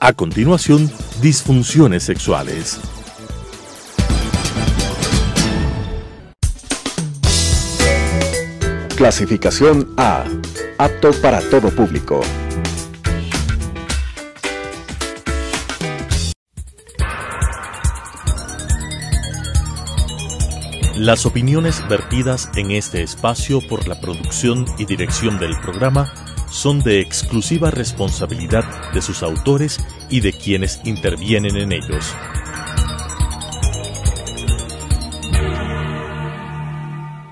A continuación, disfunciones sexuales. Clasificación A. Apto para todo público. Las opiniones vertidas en este espacio por la producción y dirección del programa son de exclusiva responsabilidad de sus autores y de quienes intervienen en ellos.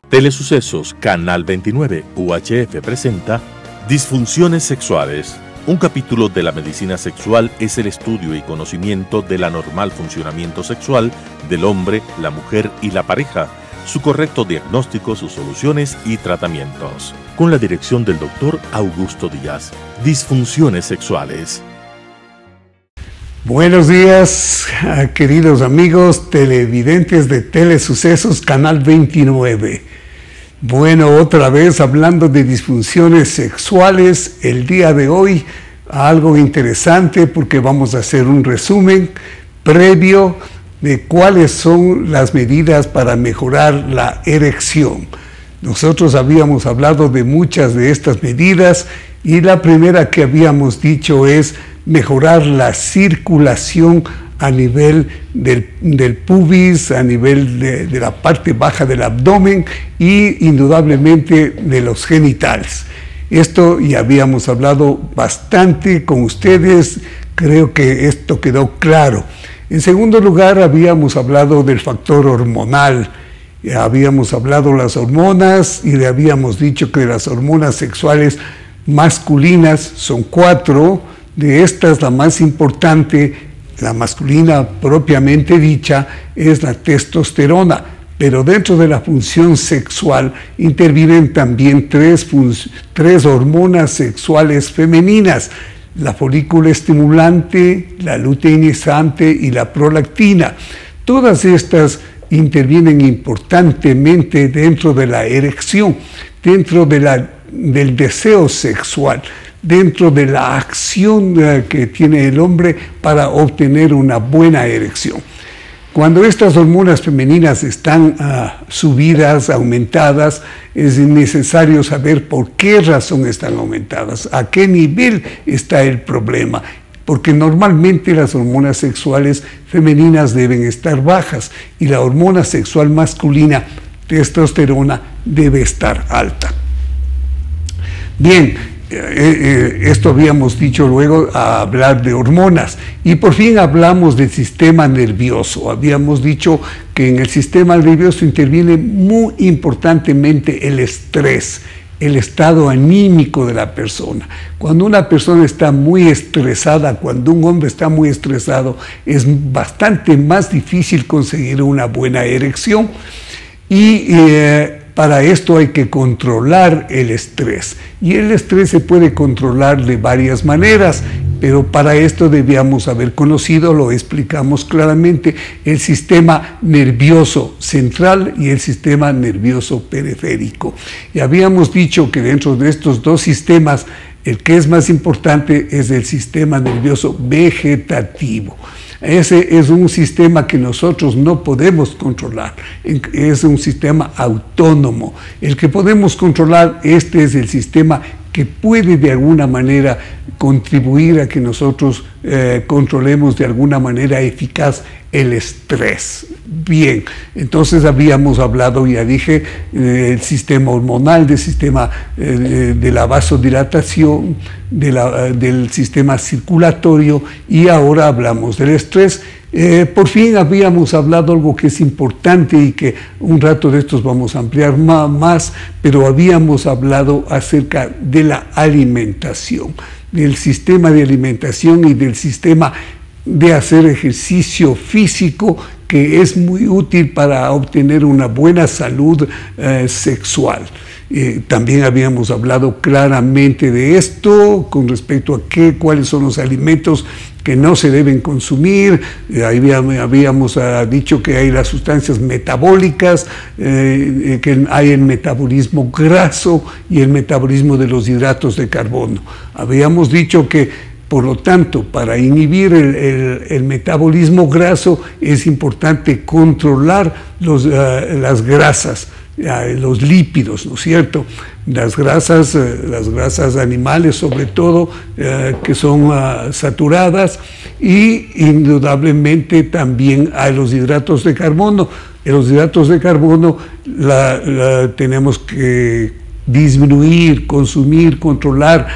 Telesucesos Canal 29 UHF presenta Disfunciones sexuales. Un capítulo de la medicina sexual es el estudio y conocimiento del anormal funcionamiento sexual del hombre, la mujer y la pareja, su correcto diagnóstico, sus soluciones y tratamientos. Con la dirección del Dr. Augusto Díaz. Disfunciones sexuales. Buenos días, queridos amigos televidentes de Telesucesos Canal 29. Bueno, otra vez hablando de disfunciones sexuales, el día de hoy algo interesante porque vamos a hacer un resumen previo de cuáles son las medidas para mejorar la erección. Nosotros habíamos hablado de muchas de estas medidas y la primera que habíamos dicho es mejorar la circulación a nivel del pubis, a nivel de la parte baja del abdomen y indudablemente de los genitales. Esto ya habíamos hablado bastante con ustedes, creo que esto quedó claro. En segundo lugar, habíamos hablado del factor hormonal, habíamos hablado de las hormonas y le habíamos dicho que las hormonas sexuales masculinas son 4, de estas la más importante, la masculina propiamente dicha, es la testosterona, pero dentro de la función sexual intervienen también tres hormonas sexuales femeninas, la folícula estimulante, la luteinizante y la prolactina. Todas estas intervienen importantemente dentro de la erección, dentro del deseo sexual, dentro de la acción que tiene el hombre para obtener una buena erección. Cuando estas hormonas femeninas están subidas, aumentadas, es necesario saber por qué razón están aumentadas, a qué nivel está el problema, porque normalmente las hormonas sexuales femeninas deben estar bajas y la hormona sexual masculina, testosterona, debe estar alta. Bien, esto habíamos dicho luego a hablar de hormonas y por fin hablamos del sistema nervioso. Habíamos dicho que en el sistema nervioso interviene muy importantemente el estrés, el estado anímico de la persona. Cuando una persona está muy estresada, cuando un hombre está muy estresado, es bastante más difícil conseguir una buena erección y para esto hay que controlar el estrés y el estrés se puede controlar de varias maneras, pero para esto debíamos haber conocido, lo explicamos claramente, el sistema nervioso central y el sistema nervioso periférico. Y habíamos dicho que dentro de estos dos sistemas, el que es más importante es el sistema nervioso vegetativo. Ese es un sistema que nosotros no podemos controlar, es un sistema autónomo. El que podemos controlar, este es el sistema que puede de alguna manera contribuir a que nosotros controlemos de alguna manera eficaz el estrés. Bien, entonces habíamos hablado, ya dije, del sistema hormonal, del sistema de la vasodilatación, del sistema circulatorio y ahora hablamos del estrés. Por fin habíamos hablado algo que es importante y que un rato de estos vamos a ampliar más, pero habíamos hablado acerca de la alimentación, del sistema de alimentación y del sistema de hacer ejercicio físico que es muy útil para obtener una buena salud sexual. También habíamos hablado claramente de esto con respecto a cuáles son los alimentos que no se deben consumir. Habíamos dicho que hay las sustancias metabólicas, que hay el metabolismo graso y el metabolismo de los hidratos de carbono. Habíamos dicho que Por lo tanto, para inhibir el metabolismo graso es importante controlar las grasas, los lípidos, ¿no es cierto? Las grasas animales, sobre todo, que son saturadas, y indudablemente también hay los hidratos de carbono. Los hidratos de carbono tenemos que disminuir, consumir, controlar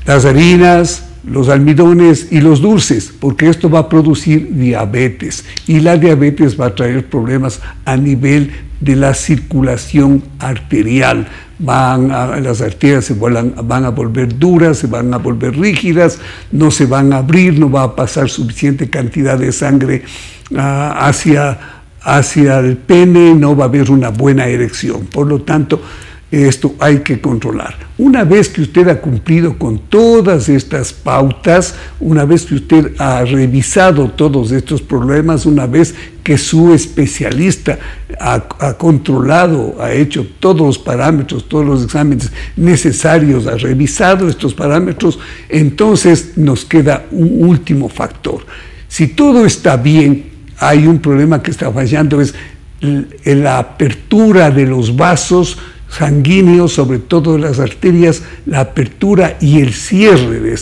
las harinas, los almidones y los dulces, porque esto va a producir diabetes, y la diabetes va a traer problemas a nivel de la circulación arterial. Las arterias van a volver duras, se van a volver rígidas, no se van a abrir, no va a pasar suficiente cantidad de sangre hacia el pene, no va a haber una buena erección. Por lo tanto, esto hay que controlar. Una vez que usted ha cumplido con todas estas pautas, una vez que usted ha revisado todos estos problemas, una vez que su especialista ha controlado, ha hecho todos los parámetros, todos los exámenes necesarios, ha revisado estos parámetros, entonces nos queda un último factor. Si todo está bien, hay un problema que está fallando, es la apertura de los vasos sanguíneos, sobre todo de las arterias, la apertura y el cierre de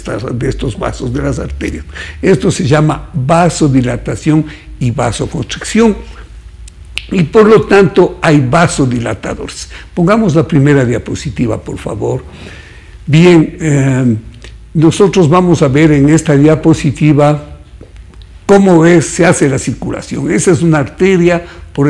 estos vasos, de las arterias. Esto se llama vasodilatación y vasoconstricción, y por lo tanto hay vasodilatadores. Pongamos la primera diapositiva, por favor. Bien, nosotros vamos a ver en esta diapositiva cómo se hace la circulación. Esa es una arteria por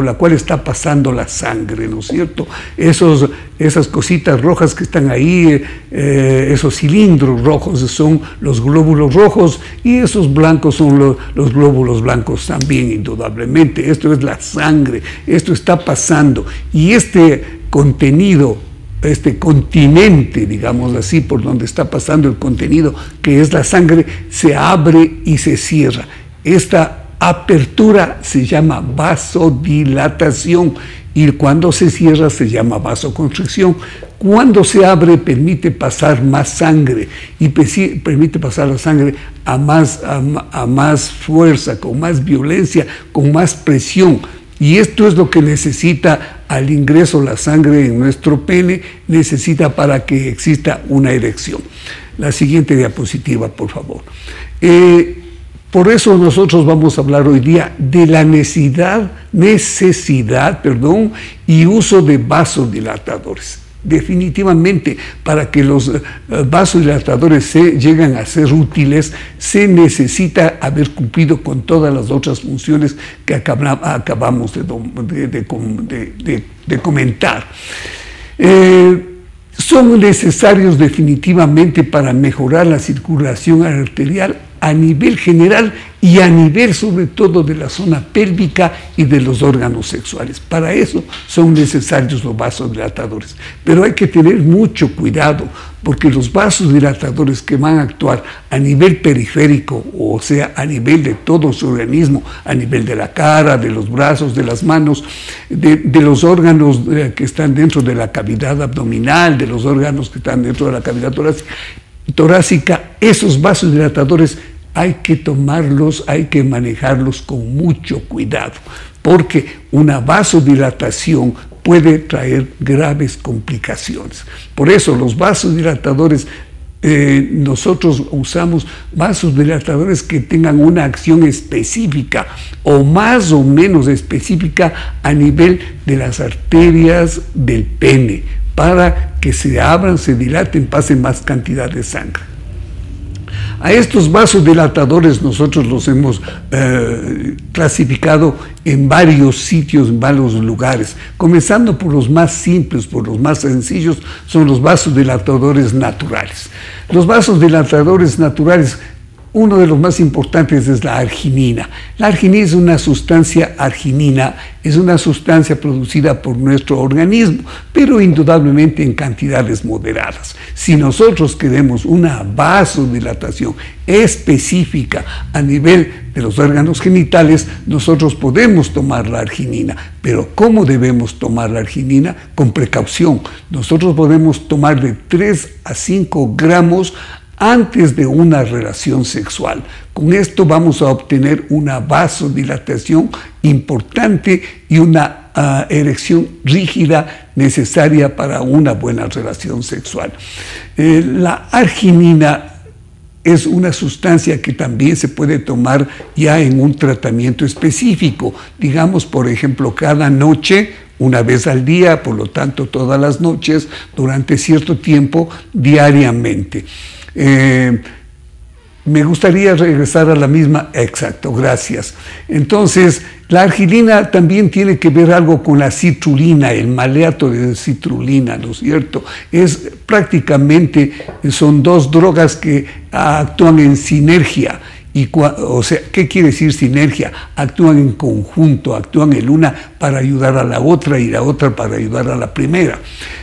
la cual está pasando la sangre, ¿no es cierto? Esas cositas rojas que están ahí, esos cilindros rojos son los glóbulos rojos, y esos blancos son los glóbulos blancos también, indudablemente. Esto es la sangre, esto está pasando, y este contenido, este continente, digamos así, por donde está pasando el contenido, que es la sangre, se abre y se cierra. Esta apertura se llama vasodilatación, y cuando se cierra se llama vasoconstricción. Cuando se abre permite pasar más sangre, y permite pasar la sangre a más fuerza, con más violencia, con más presión. Y esto es lo que necesita al ingreso la sangre en nuestro pene, necesita para que exista una erección. La siguiente diapositiva, por favor. Por eso nosotros vamos a hablar hoy día de la necesidad y uso de vasodilatadores. Definitivamente, para que los vasodilatadores lleguen a ser útiles, se necesita haber cumplido con todas las otras funciones que acabamos de comentar. Son necesarios definitivamente para mejorar la circulación arterial a nivel general y a nivel sobre todo de la zona pélvica y de los órganos sexuales. Para eso son necesarios los vasodilatadores. Pero hay que tener mucho cuidado, porque los vasodilatadores que van a actuar a nivel periférico, o sea, a nivel de todo su organismo, a nivel de la cara, de los brazos, de las manos, de los órganos que están dentro de la cavidad abdominal, de los órganos que están dentro de la cavidad torácica, esos vasodilatadores hay que tomarlos, hay que manejarlos con mucho cuidado, porque una vasodilatación puede traer graves complicaciones. Por eso los vasodilatadores, nosotros usamos vasodilatadores que tengan una acción específica o más o menos específica a nivel de las arterias del pene, para que se abran, se dilaten, pasen más cantidad de sangre. A estos vasodilatadores nosotros los hemos clasificado en varios sitios, en varios lugares, comenzando por los más simples, por los más sencillos, son los vasodilatadores naturales. Los vasodilatadores naturales, uno de los más importantes es la arginina. La arginina es una sustancia es una sustancia producida por nuestro organismo, pero indudablemente en cantidades moderadas. Si nosotros queremos una vasodilatación específica a nivel de los órganos genitales, nosotros podemos tomar la arginina. Pero ¿cómo debemos tomar la arginina? Con precaución. Nosotros podemos tomar de 3 a 5 gramos antes de una relación sexual. Con esto vamos a obtener una vasodilatación importante y una erección rígida necesaria para una buena relación sexual. La arginina es una sustancia que también se puede tomar ya en un tratamiento específico. Digamos, por ejemplo, cada noche, una vez al día, por lo tanto todas las noches, durante cierto tiempo, diariamente. Me gustaría regresar a la misma, exacto, gracias. Entonces, la arginina también tiene que ver algo con la citrulina, el maleato de citrulina, ¿no es cierto? Es prácticamente, son dos drogas que actúan en sinergia. O sea, ¿qué quiere decir sinergia? Actúan en conjunto, actúan el una para ayudar a la otra y la otra para ayudar a la primera.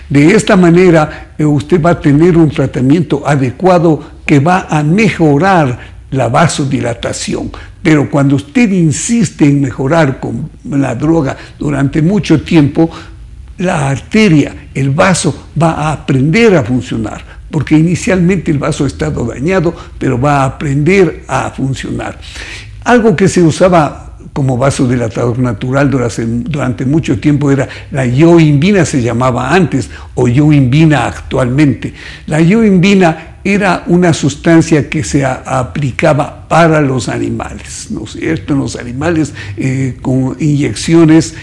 De esta manera, usted va a tener un tratamiento adecuado que va a mejorar la vasodilatación. Pero cuando usted insiste en mejorar con la droga durante mucho tiempo, la arteria, el vaso, va a aprender a funcionar, porque inicialmente el vaso ha estado dañado, pero va a aprender a funcionar. Algo que se usaba como vasodilatador natural durante mucho tiempo era la yohimbina, se llamaba antes, o yohimbina actualmente. La yohimbina era una sustancia que se aplicaba para los animales, ¿no es cierto? Los animales con inyecciones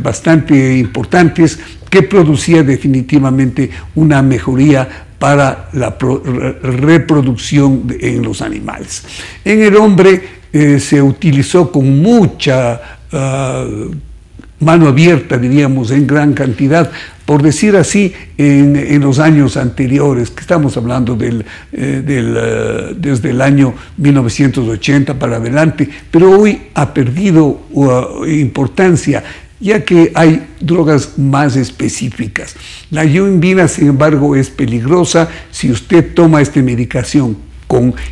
bastante importantes que producía definitivamente una mejoría para la reproducción en los animales. En el hombre se utilizó con mucha mano abierta, diríamos, en gran cantidad, por decir así, en los años anteriores, que estamos hablando desde el año 1980 para adelante, pero hoy ha perdido importancia, ya que hay drogas más específicas. La yohimbina, sin embargo, es peligrosa si usted toma esta medicación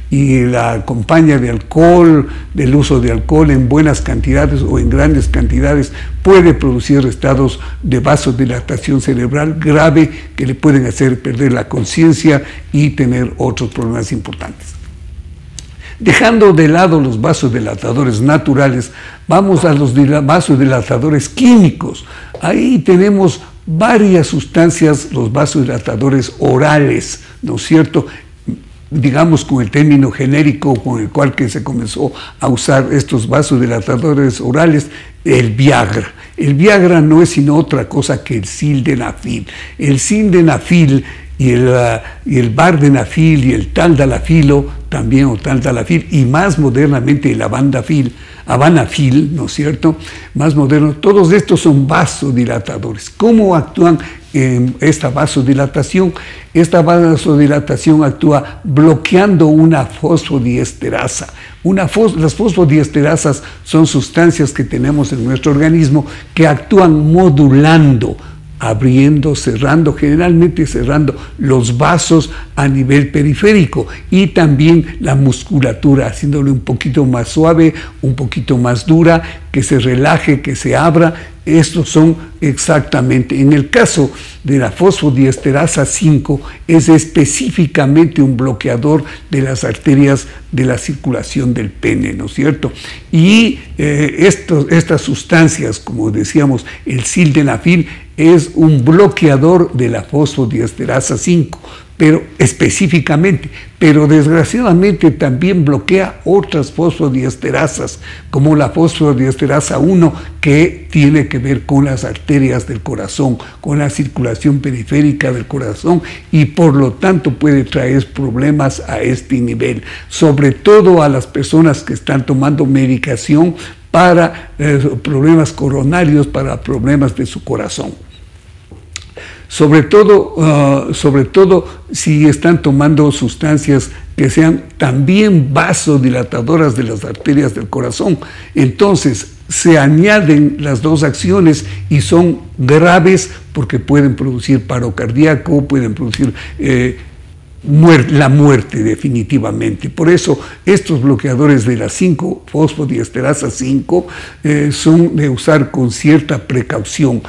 y la acompaña de alcohol, del uso de alcohol en buenas cantidades o en grandes cantidades, puede producir estados de vasodilatación cerebral grave que le pueden hacer perder la conciencia y tener otros problemas importantes. Dejando de lado los vasodilatadores naturales, vamos a los vasodilatadores químicos. Ahí tenemos varias sustancias, los vasodilatadores orales, ¿no es cierto? Digamos con el término genérico con el cual que se comenzó a usar estos vasodilatadores orales, el Viagra. El Viagra no es sino otra cosa que el sildenafil. El sildenafil y el vardenafil y el taldalafilo, también o taldalafil, y más modernamente el avanafil, ¿no es cierto? Más moderno, todos estos son vasodilatadores. ¿Cómo actúan en esta vasodilatación? Esta vasodilatación actúa bloqueando una fosfodiesterasa. Las fosfodiesterasas son sustancias que tenemos en nuestro organismo que actúan modulando, abriendo, cerrando, generalmente cerrando los vasos a nivel periférico y también la musculatura, haciéndole un poquito más suave, un poquito más dura, que se relaje, que se abra. Estos son exactamente, en el caso de la fosfodiesterasa 5, es específicamente un bloqueador de las arterias de la circulación del pene, ¿no es cierto? Y estas sustancias, como decíamos, el sildenafil es un bloqueador de la fosfodiesterasa 5, pero específicamente, pero desgraciadamente también bloquea otras fosfodiesterasas, como la fosfodiesterasa 1, que tiene que ver con las arterias del corazón, con la circulación periférica del corazón, y por lo tanto puede traer problemas a este nivel, sobre todo a las personas que están tomando medicación para problemas coronarios, para problemas de su corazón. Sobre todo si están tomando sustancias que sean también vasodilatadoras de las arterias del corazón. Entonces se añaden las dos acciones y son graves porque pueden producir paro cardíaco, pueden producir la muerte definitivamente. Por eso estos bloqueadores de la 5, fosfodiesterasa 5, son de usar con cierta precaución.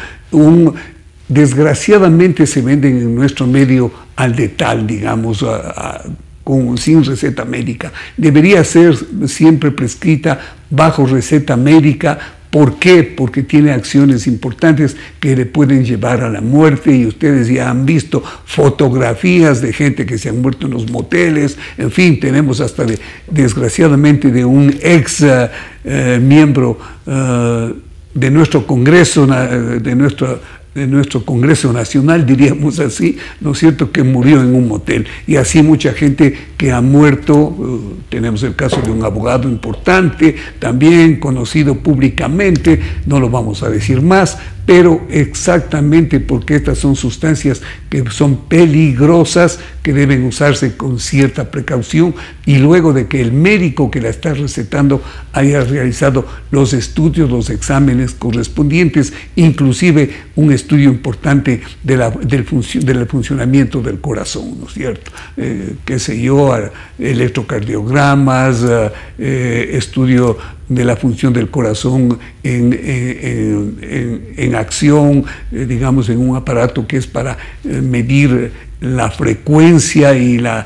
desgraciadamente se venden en nuestro medio al detal, digamos, sin receta médica. Debería ser siempre prescrita bajo receta médica. ¿Por qué? Porque tiene acciones importantes que le pueden llevar a la muerte, y ustedes ya han visto fotografías de gente que se han muerto en los moteles. En fin, tenemos hasta desgraciadamente de un ex miembro de nuestro Congreso, de nuestro Congreso Nacional, diríamos así, ¿no es cierto?, que murió en un motel. Y así mucha gente que ha muerto. Tenemos el caso de un abogado importante, también conocido públicamente, no lo vamos a decir más, pero exactamente porque estas son sustancias que son peligrosas, que deben usarse con cierta precaución, y luego de que el médico que la está recetando haya realizado los estudios, los exámenes correspondientes, inclusive un estudio importante del funcionamiento del corazón, ¿no es cierto? Qué sé yo, electrocardiogramas, estudio de la función del corazón en acción, digamos, en un aparato que es para medir la frecuencia y la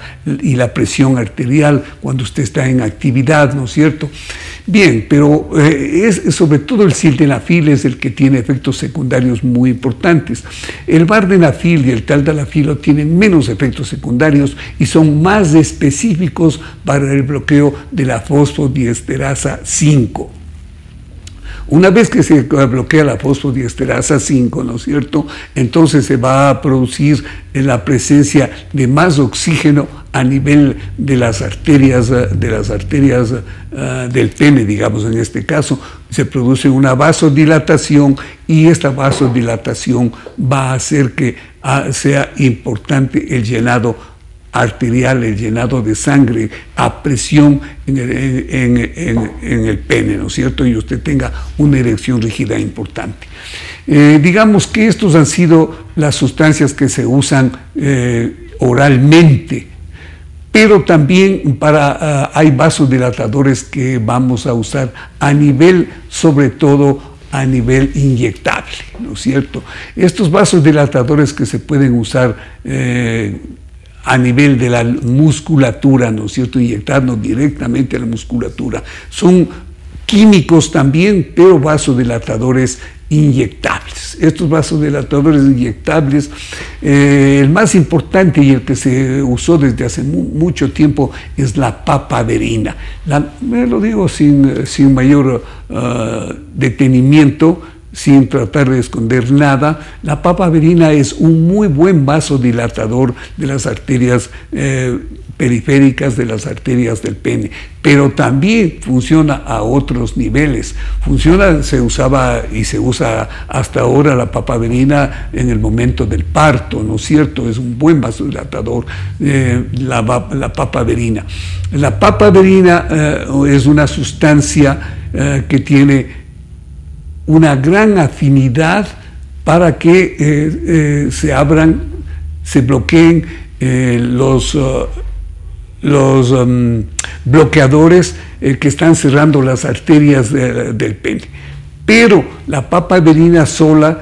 presión arterial cuando usted está en actividad, ¿no es cierto? Bien, pero es sobre todo el sildenafil es el que tiene efectos secundarios muy importantes. El vardenafil y el taldalafilo tienen menos efectos secundarios y son más específicos para el bloqueo de la fosfodiesterasa 5. Una vez que se bloquea la fosfodiesterasa 5, ¿no es cierto?, entonces se va a producir la presencia de más oxígeno a nivel de las arterias del pene, digamos, en este caso. Se produce una vasodilatación, y esta vasodilatación va a hacer que sea importante el llenado arterial, el llenado de sangre a presión en el pene, ¿no es cierto?, y usted tenga una erección rígida importante. Digamos que estos han sido las sustancias que se usan oralmente, pero también hay vasodilatadores que vamos a usar a nivel, sobre todo a nivel inyectable, ¿no es cierto? Estos vasodilatadores que se pueden usar a nivel de la musculatura, ¿no es cierto?, inyectarnos directamente a la musculatura. Son químicos también, pero vasodilatadores inyectables. Estos vasodilatadores inyectables, el más importante y el que se usó desde hace mucho tiempo es la papaverina. Me lo digo sin mayor detenimiento, sin tratar de esconder nada. La papaverina es un muy buen vasodilatador de las arterias periféricas, de las arterias del pene, pero también funciona a otros niveles. Se usaba y se usa hasta ahora la papaverina en el momento del parto, ¿no es cierto? Es un buen vasodilatador, la papaverina. La papaverina es una sustancia que tiene una gran afinidad para que se bloqueen los bloqueadores que están cerrando las arterias del pene. Pero la papaverina sola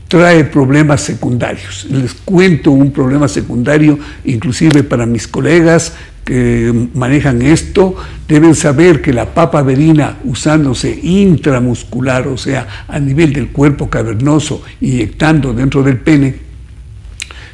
trae problemas secundarios. Les cuento un problema secundario, inclusive para mis colegas que manejan esto. Deben saber que la papaverina, usándose intramuscular, o sea, a nivel del cuerpo cavernoso, inyectando dentro del pene,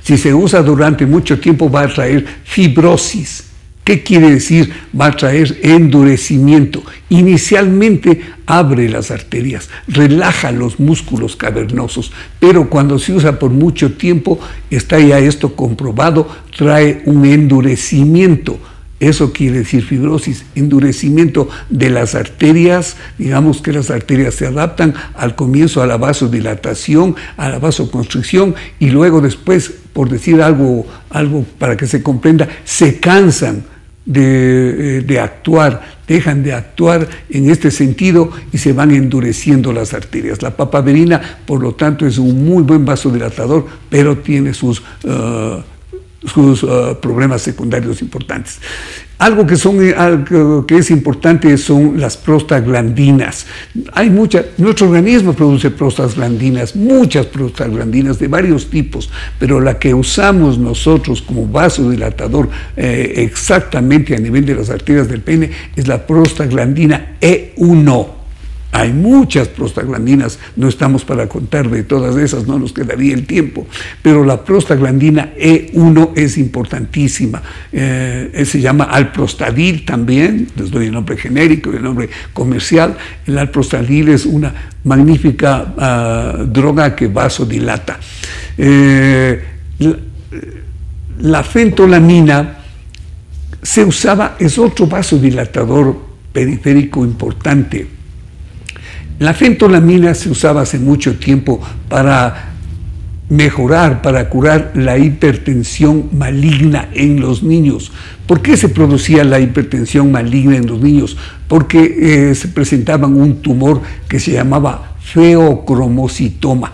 si se usa durante mucho tiempo va a traer fibrosis. ¿Qué quiere decir? Va a traer endurecimiento. Inicialmente abre las arterias, relaja los músculos cavernosos, pero cuando se usa por mucho tiempo, está ya esto comprobado, trae un endurecimiento. Eso quiere decir fibrosis, endurecimiento de las arterias. Digamos que las arterias se adaptan al comienzo a la vasodilatación, a la vasoconstricción, y luego después, por decir algo para que se comprenda, se cansan de actuar, dejan de actuar en este sentido y se van endureciendo las arterias. La papaverina, por lo tanto, es un muy buen vasodilatador, pero tiene sus problemas secundarios importantes. Algo que es importante son las prostaglandinas. Nuestro organismo produce prostaglandinas, muchas prostaglandinas de varios tipos, pero la que usamos nosotros como vasodilatador exactamente a nivel de las arterias del pene es la prostaglandina E1. Hay muchas prostaglandinas, no estamos para contar de todas esas, no nos quedaría el tiempo, pero la prostaglandina E1 es importantísima. Se llama alprostadil también, les doy el nombre genérico y el nombre comercial. El alprostadil es una magnífica droga que vasodilata. La fentolamina se usaba, es otro vasodilatador periférico importante. La fentolamina se usaba hace mucho tiempo para mejorar, para curar la hipertensión maligna en los niños. ¿Por qué se producía la hipertensión maligna en los niños? Porque se presentaban un tumor que se llamaba feocromocitoma.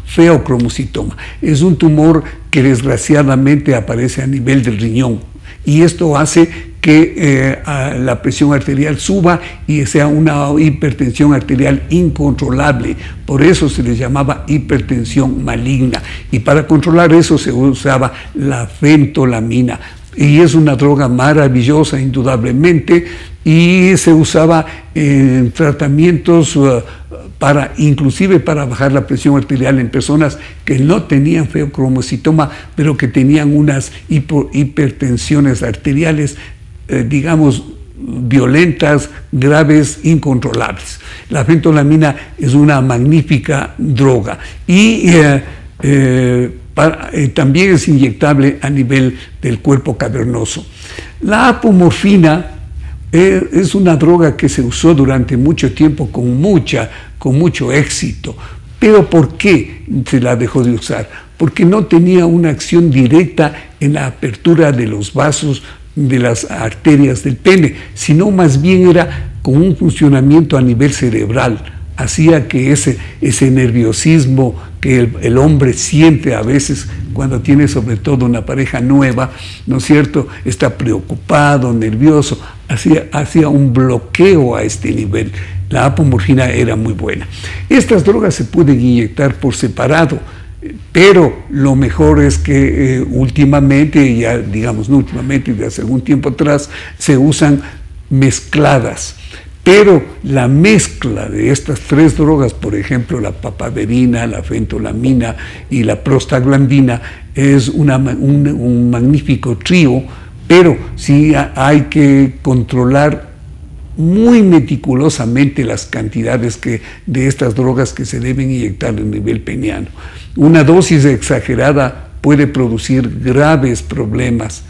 Feocromocitoma. Es un tumor que desgraciadamente aparece a nivel del riñón. Y esto hace que la presión arterial suba y sea una hipertensión arterial incontrolable. Por eso se les llamaba hipertensión maligna. Y para controlar eso se usaba la fentolamina. Y es una droga maravillosa, indudablemente, y se usaba en tratamientos inclusive para bajar la presión arterial en personas que no tenían feocromocitoma, pero que tenían unas hipertensiones arteriales, digamos, violentas, graves, incontrolables. La fentolamina es una magnífica droga y también es inyectable a nivel del cuerpo cavernoso. La apomorfina es una droga que se usó durante mucho tiempo con mucho éxito. ¿Pero por qué se la dejó de usar? Porque no tenía una acción directa en la apertura de los vasos de las arterias del pene, sino más bien era con un funcionamiento a nivel cerebral. Hacía que ese nerviosismo que el hombre siente a veces cuando tiene sobre todo una pareja nueva, ¿no es cierto?, está preocupado, nervioso, hacía un bloqueo a este nivel. La apomorfina era muy buena. Estas drogas se pueden inyectar por separado, pero lo mejor es que últimamente, ya digamos no últimamente, de hace algún tiempo atrás, se usan mezcladas. Pero la mezcla de estas tres drogas, por ejemplo, la papaverina, la fentolamina y la prostaglandina, es un magnífico trío, pero sí hay que controlar muy meticulosamente las cantidades de estas drogas que se deben inyectar a nivel peniano. Una dosis exagerada puede producir graves problemas,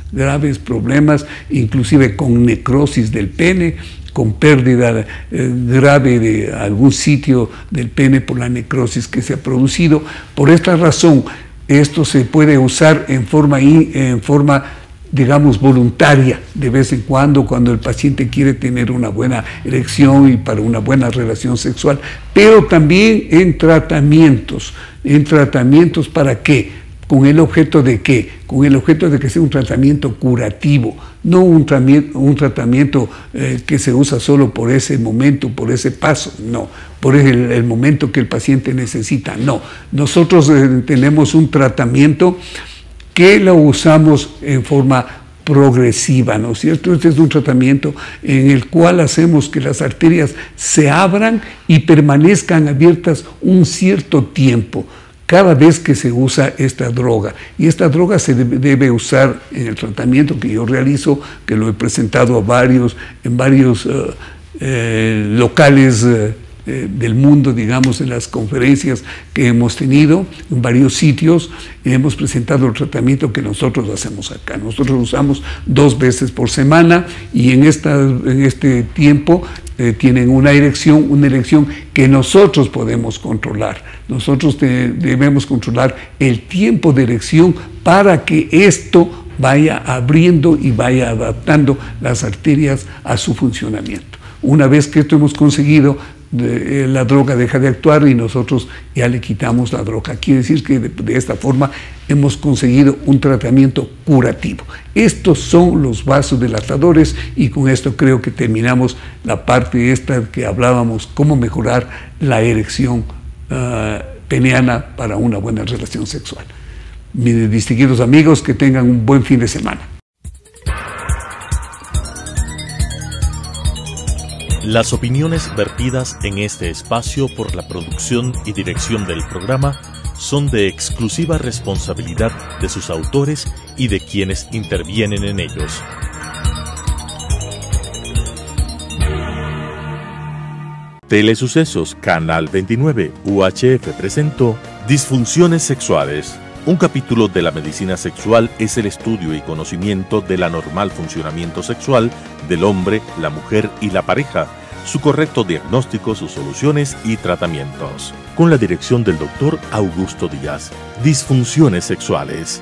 inclusive con necrosis del pene, con pérdida grave de algún sitio del pene por la necrosis que se ha producido. Por esta razón, esto se puede usar en forma digamos, voluntaria, de vez en cuando el paciente quiere tener una buena erección y para una buena relación sexual, pero también en tratamientos. ¿Para qué? ¿Con el objeto de qué? Con el objeto de que sea un tratamiento curativo, no un tratamiento que se usa solo por ese momento, por ese paso, no, por el momento que el paciente necesita, no. Nosotros tenemos un tratamiento que lo usamos en forma progresiva, ¿no es cierto? Este es un tratamiento en el cual hacemos que las arterias se abran y permanezcan abiertas un cierto tiempo cada vez que se usa esta droga. Y esta droga se debe usar en el tratamiento que yo realizo, que lo he presentado en varios locales del mundo, digamos, en las conferencias que hemos tenido, en varios sitios, hemos presentado el tratamiento que nosotros hacemos acá. Nosotros lo usamos 2 veces por semana y en este tiempo tienen una erección que nosotros podemos controlar. Nosotros debemos controlar el tiempo de erección para que esto vaya abriendo y vaya adaptando las arterias a su funcionamiento. Una vez que esto hemos conseguido, la droga deja de actuar y nosotros ya le quitamos la droga. Quiere decir que de esta forma hemos conseguido un tratamiento curativo. Estos son los vasodilatadores y con esto creo que terminamos la parte esta que hablábamos, cómo mejorar la erección peniana para una buena relación sexual. Mis distinguidos amigos, que tengan un buen fin de semana. Las opiniones vertidas en este espacio por la producción y dirección del programa son de exclusiva responsabilidad de sus autores y de quienes intervienen en ellos. Telesucesos Canal 29 UHF presentó Disfunciones Sexuales. Un capítulo de la medicina sexual es el estudio y conocimiento del anormal funcionamiento sexual del hombre, la mujer y la pareja, su correcto diagnóstico, sus soluciones y tratamientos. Con la dirección del Dr. Augusto Díaz. Disfunciones Sexuales.